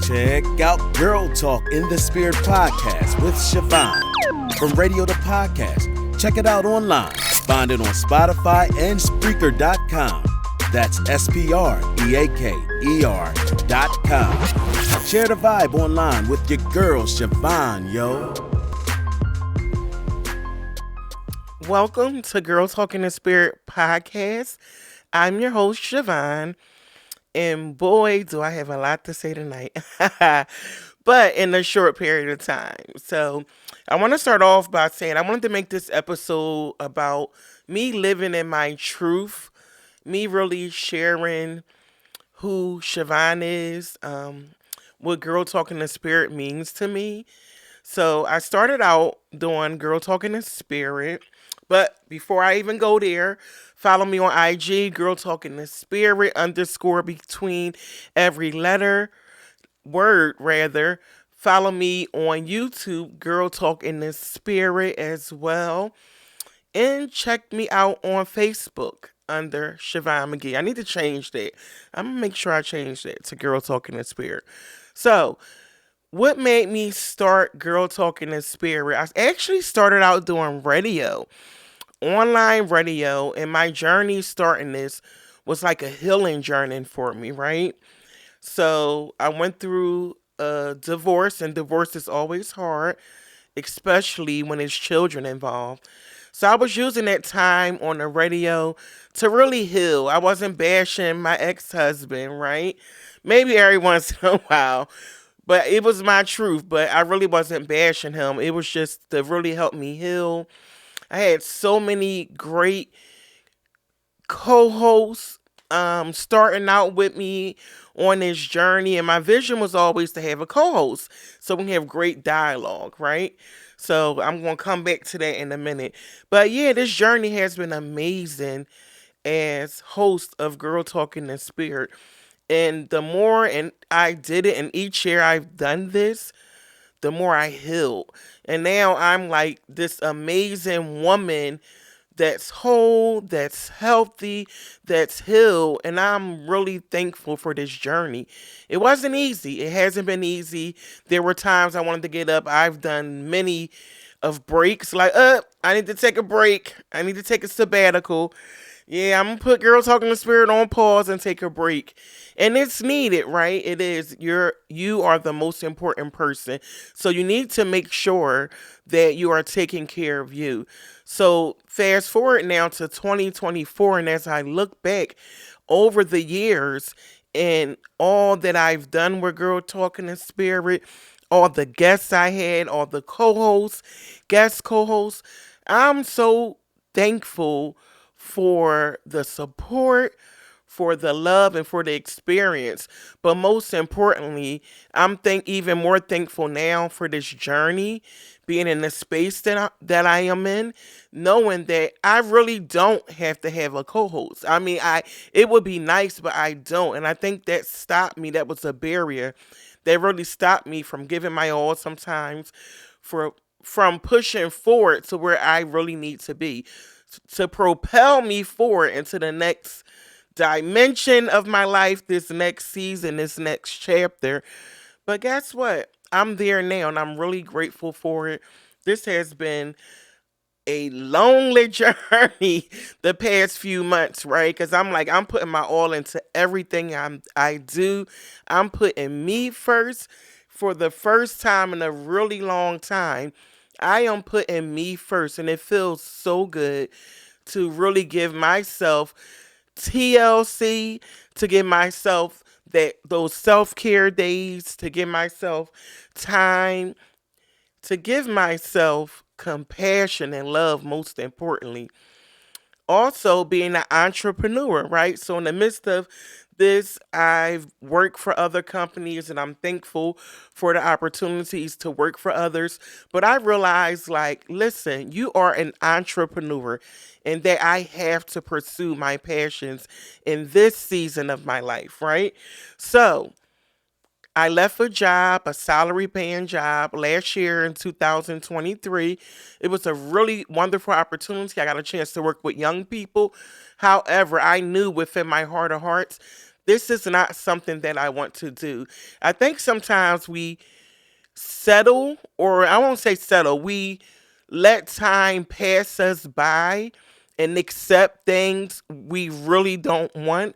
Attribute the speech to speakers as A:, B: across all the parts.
A: Check out Girl Talk in the Spirit podcast with Shavon. From radio to podcast, check it out online. Find it on Spotify and Spreaker.com. That's SPREAKER.com. Share the vibe online with your girl, Shavon, yo.
B: Welcome to Girl Talk in the Spirit podcast. I'm your host, Shavon. And boy, do I have a lot to say tonight, but in a short period of time. So I want to start off by saying I wanted to make this episode about me living in my truth, me really sharing who Shavon is, what Girl Talk in the Spirit means to me. So I started out doing Girl Talk in the Spirit, but before I even go there, follow me on IG, Girl Talk in the Spirit, _ between every word rather. Follow me on YouTube, Girl Talk in the Spirit as well. And check me out on Facebook under Shavon McGee. I need to change that. I'm going to make sure I change that to Girl Talk in the Spirit. So, what made me start Girl Talk in the Spirit? I actually started out doing radio. Online radio, and my journey starting this was like a healing journey for me, right? So I went through a divorce, and divorce is always hard, especially when there's children involved. So I was using that time on the radio to really heal. I wasn't bashing my ex-husband, right? Maybe every once in a while, but it was my truth, but I really wasn't bashing him. It was just to really help me heal. I had so many great co-hosts starting out with me on this journey, and my vision was always to have a co-host so we can have great dialogue, right? So I'm going to come back to that in a minute. But yeah, this journey has been amazing as host of Girl Talk in the Spirit. And the more I did it, and each year I've done this, the more I healed. And now I'm like this amazing woman that's whole, that's healthy, that's healed. And I'm really thankful for this journey. It wasn't easy. It hasn't been easy. There were times I wanted to get up. I've done many of breaks like, I need to take a break. I need to take a sabbatical. Yeah, I'm going to put Girl Talking the Spirit on pause and take a break. And it's needed, right? It is. You are the most important person. So you need to make sure that you are taking care of you. So fast forward now to 2024. And as I look back over the years and all that I've done with Girl Talking the Spirit, all the guests I had, all the co-hosts, guest co-hosts, I'm so thankful for the support, for the love, and for the experience. But most importantly, I'm even more thankful now for this journey, being in the space that I am in, knowing that I really don't have to have a co-host. I mean, it would be nice, but I don't. And I think that stopped me. That was a barrier that really stopped me from giving my all sometimes, from pushing forward to where I really need to be, to propel me forward into the next dimension of my life, this next season, this next chapter. But guess what? I'm there now, and I'm really grateful for it. This has been a lonely journey the past few months, right? Because I'm putting my all into everything I do. I'm putting me first. For the first time in a really long time, I am putting me first, and it feels so good to really give myself TLC, to give myself those self-care days, to give myself time, to give myself compassion and love, most importantly. Also being an entrepreneur, right? So in the midst of this, I've worked for other companies, and I'm thankful for the opportunities to work for others. But I realized, listen, you are an entrepreneur, and that I have to pursue my passions in this season of my life, right? So I left a salary paying job last year in 2023. It was a really wonderful opportunity. I got a chance to work with young people. However, I knew within my heart of hearts this is not something that I want to do. I think sometimes we settle, or I won't say settle, we let time pass us by and accept things we really don't want,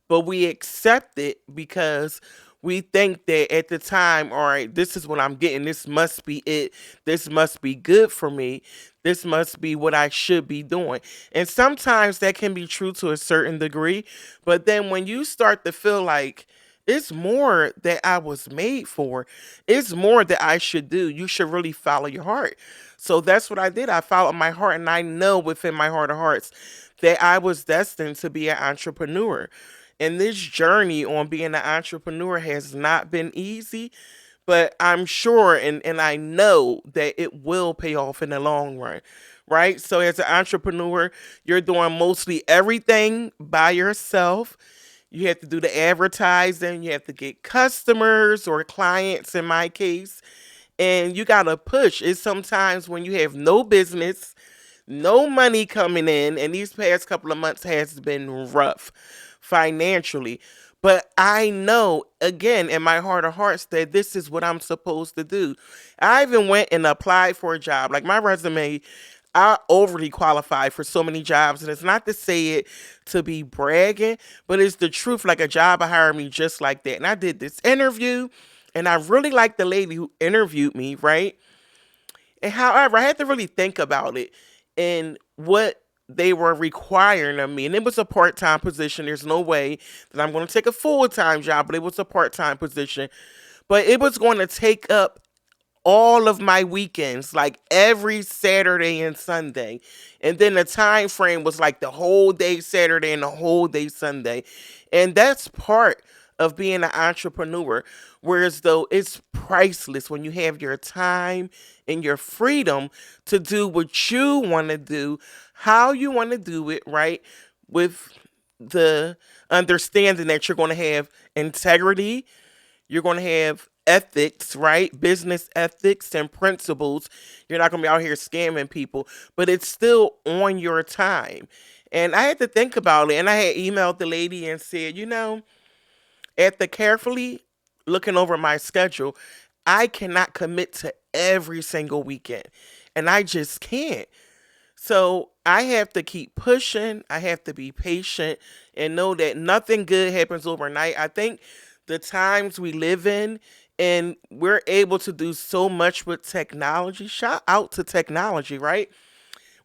B: but we accept it because we think that at the time, all right, this is what I'm getting. This must be it. This must be good for me. This must be what I should be doing. And sometimes that can be true to a certain degree. But then when you start to feel like it's more that I was made for, it's more that I should do, you should really follow your heart. So that's what I did. I followed my heart, and I know within my heart of hearts that I was destined to be an entrepreneur. And this journey on being an entrepreneur has not been easy, but I'm sure and I know that it will pay off in the long run, right? So, as an entrepreneur, you're doing mostly everything by yourself. You have to do the advertising, you have to get customers or clients in my case, and you got to push. It's sometimes when you have no business, no money coming in, and these past couple of months has been rough financially. But I know, again, in my heart of hearts, that this is what I'm supposed to do. I even went and applied for a job. Like my resume, I overly qualified for so many jobs. And it's not to say it to be bragging, but it's the truth. Like a job hired me just like that. And I did this interview, and I really liked the lady who interviewed me, right? And however, I had to really think about it and what they were requiring of me. And it was a part time position. There's no way that I'm going to take a full time job, but it was a part time position. But it was going to take up all of my weekends, like every Saturday and Sunday. And then the time frame was like the whole day Saturday and the whole day Sunday. And that's part of being an entrepreneur. Whereas though it's priceless when you have your time and your freedom to do what you want to do, how you want to do it, right? With the understanding that you're going to have integrity, you're going to have ethics, right? Business ethics and principles. You're not going to be out here scamming people, but it's still on your time. And I had to think about it. And I had emailed the lady and said, after carefully looking over my schedule, I cannot commit to every single weekend. And I just can't. So I have to keep pushing. I have to be patient and know that nothing good happens overnight. I think the times we live in, and we're able to do so much with technology. Shout out to technology, right?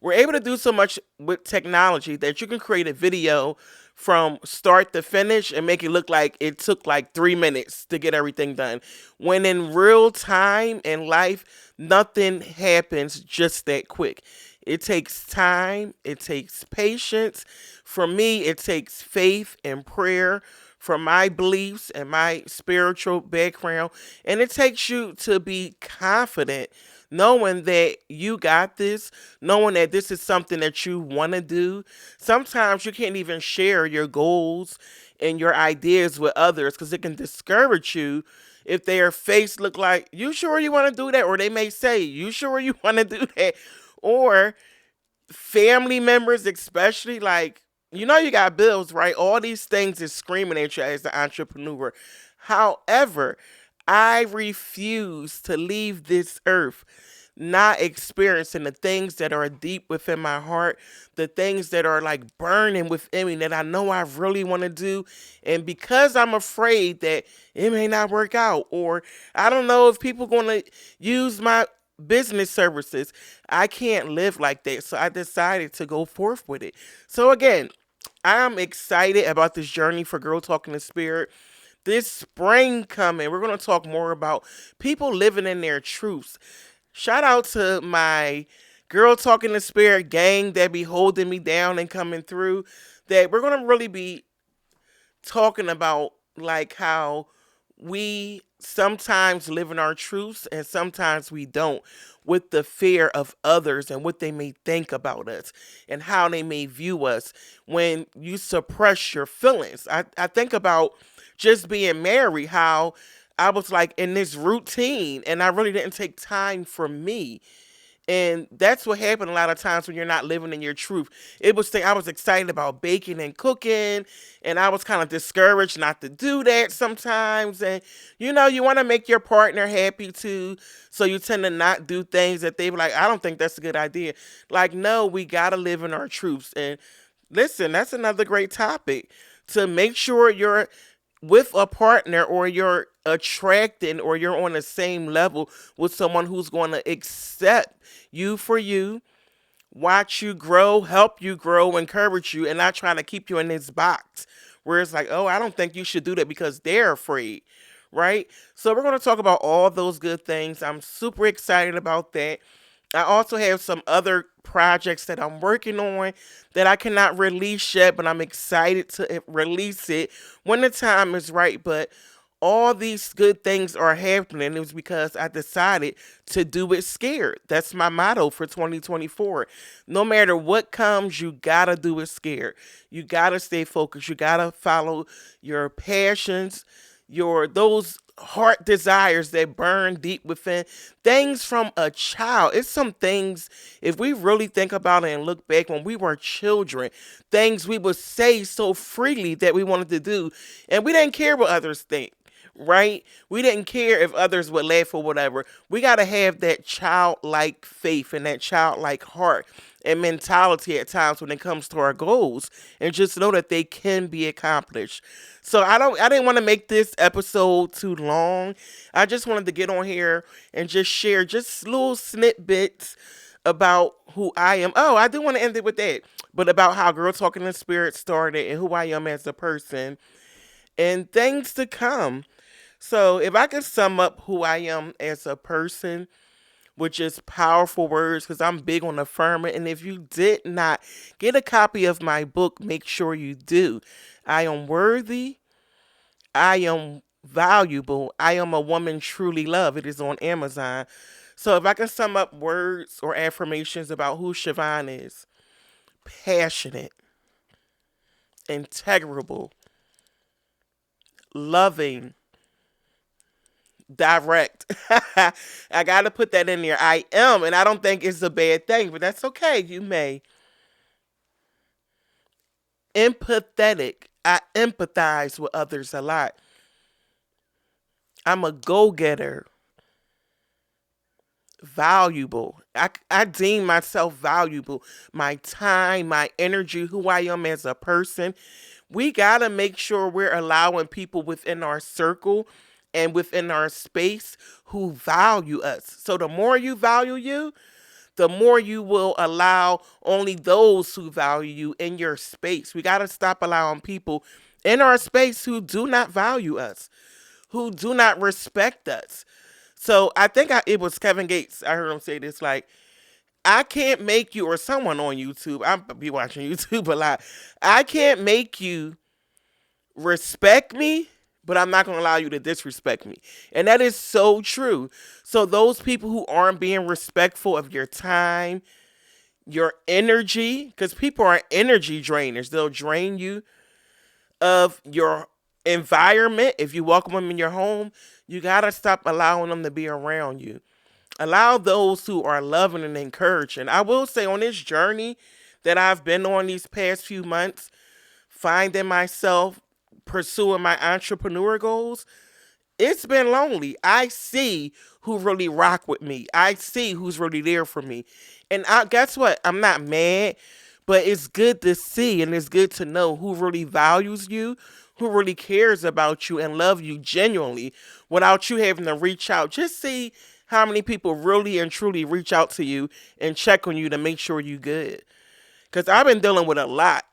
B: We're able to do so much with technology that you can create a video from start to finish and make it look like it took like 3 minutes to get everything done. When in real time in life, nothing happens just that quick. It takes time, it takes patience. For me, it takes faith and prayer from my beliefs and my spiritual background. And it takes you to be confident, knowing that you got this, knowing that this is something that you want to do. Sometimes you can't even share your goals and your ideas with others because it can discourage you if their face look like, you sure you want to do that? Or they may say, you sure you want to do that? Or family members, especially, like, you got bills, right? All these things is screaming at you as an entrepreneur. However, I refuse to leave this earth not experiencing the things that are deep within my heart, the things that are like burning within me that I know I really want to do. And because I'm afraid that it may not work out, or I don't know if people going to use my business services, I can't live like that. So I decided to go forth with it. So again, I'm excited about this journey for Girl Talking the Spirit. This spring coming, we're going to talk more about people living in their truths. Shout out to my Girl Talking the Spirit gang that be holding me down and coming through. That we're going to really be talking about like how we sometimes live in our truths and sometimes we don't, with the fear of others and what they may think about us and how they may view us when you suppress your feelings. I think about just being married, how I was like in this routine and I really didn't take time for me. And that's what happened a lot of times when you're not living in your truth. It was I was excited about baking and cooking, and I was kind of discouraged not to do that sometimes. And you want to make your partner happy too, so you tend to not do things that they were like, I don't think that's a good idea. Like, no, we gotta live in our truths. And listen, that's another great topic to make sure you're with a partner, or you're attracting, or you're on the same level with someone who's going to accept you for you, watch you grow, help you grow, encourage you, and not trying to keep you in this box where it's like, oh, I don't think you should do that because they're afraid, right? So we're going to talk about all those good things. I'm super excited about that. I also have some other projects that I'm working on that I cannot release yet, but I'm excited to release it when the time is right. But all these good things are happening. It was because I decided to do it scared. That's my motto for 2024. No matter what comes, you gotta do it scared. You gotta stay focused. You gotta follow your passions, those heart desires that burn deep within, things from a child. It's some things, if we really think about it and look back when we were children, things we would say so freely that we wanted to do, and we didn't care what others think, right? We didn't care if others would laugh or whatever. We got to have that childlike faith and that childlike heart and mentality at times when it comes to our goals, and just know that they can be accomplished. So I didn't want to make this episode too long. I just wanted to get on here and just share just little snippets about who I am. Oh, I do want to end it with that, but about how Girl Talking in Spirit started and who I am as a person and things to come. So if I can sum up who I am as a person, which is powerful words, because I'm big on affirming. And if you did not get a copy of my book, make sure you do. I am worthy. I am valuable. I am a woman truly loved. It is on Amazon. So if I can sum up words or affirmations about who Shavon is: passionate, integrable, loving, direct. I got to put that in there. I am, and I don't think it's a bad thing, but that's okay. You may. Empathetic. I empathize with others a lot. I'm a go-getter. Valuable. I deem myself valuable. My time, my energy, who I am as a person. We got to make sure we're allowing people within our circle and within our space who value us. So the more you value you, the more you will allow only those who value you in your space. We got to stop allowing people in our space who do not value us, who do not respect us. So I think it was Kevin Gates. I heard him say this, like, I can't make you, or someone on YouTube, I'll be watching YouTube a lot. I can't make you respect me, but I'm not going to allow you to disrespect me. And that is so true. So those people who aren't being respectful of your time, your energy, because people are energy drainers. They'll drain you of your environment. If you welcome them in your home, you got to stop allowing them to be around you. Allow those who are loving and encouraging. I will say, on this journey that I've been on these past few months, finding myself pursuing my entrepreneur goals, it's been lonely. I see who really rock with me. I see who's really there for me. And guess what? I'm not mad, but it's good to see, and it's good to know who really values you, who really cares about you and love you genuinely without you having to reach out. Just see how many people really and truly reach out to you and check on you to make sure you're good. Because I've been dealing with a lot.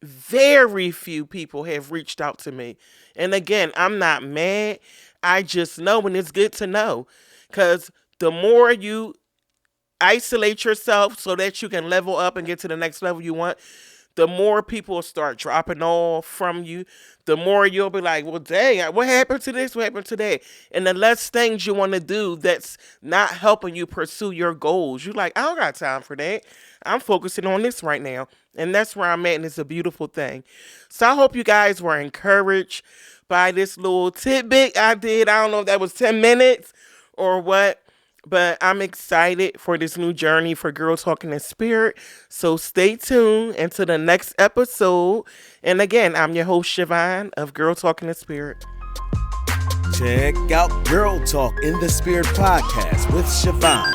B: Very few people have reached out to me. And again, I'm not mad. I just know, and it's good to know. Because the more you isolate yourself so that you can level up and get to the next level you want, the more people will start dropping off from you. The more you'll be like, well, dang, what happened to this? What happened to that? And the less things you want to do that's not helping you pursue your goals. You're like, I don't got time for that. I'm focusing on this right now. And that's where I'm at, and it's a beautiful thing. So I hope you guys were encouraged by this little tidbit I did. I don't know if that was 10 minutes or what. But I'm excited for this new journey for Girl Talking in Spirit. So stay tuned until the next episode. And again, I'm your host, Shavon of Girl Talking in Spirit.
A: Check out Girl Talk in the Spirit podcast with Shavon.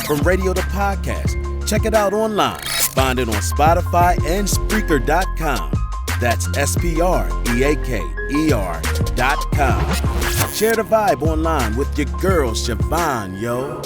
A: From radio to podcast, check it out online. Find it on Spotify and Spreaker.com. That's SPREAKER.com. Share the vibe online with your girl, Shavon, yo.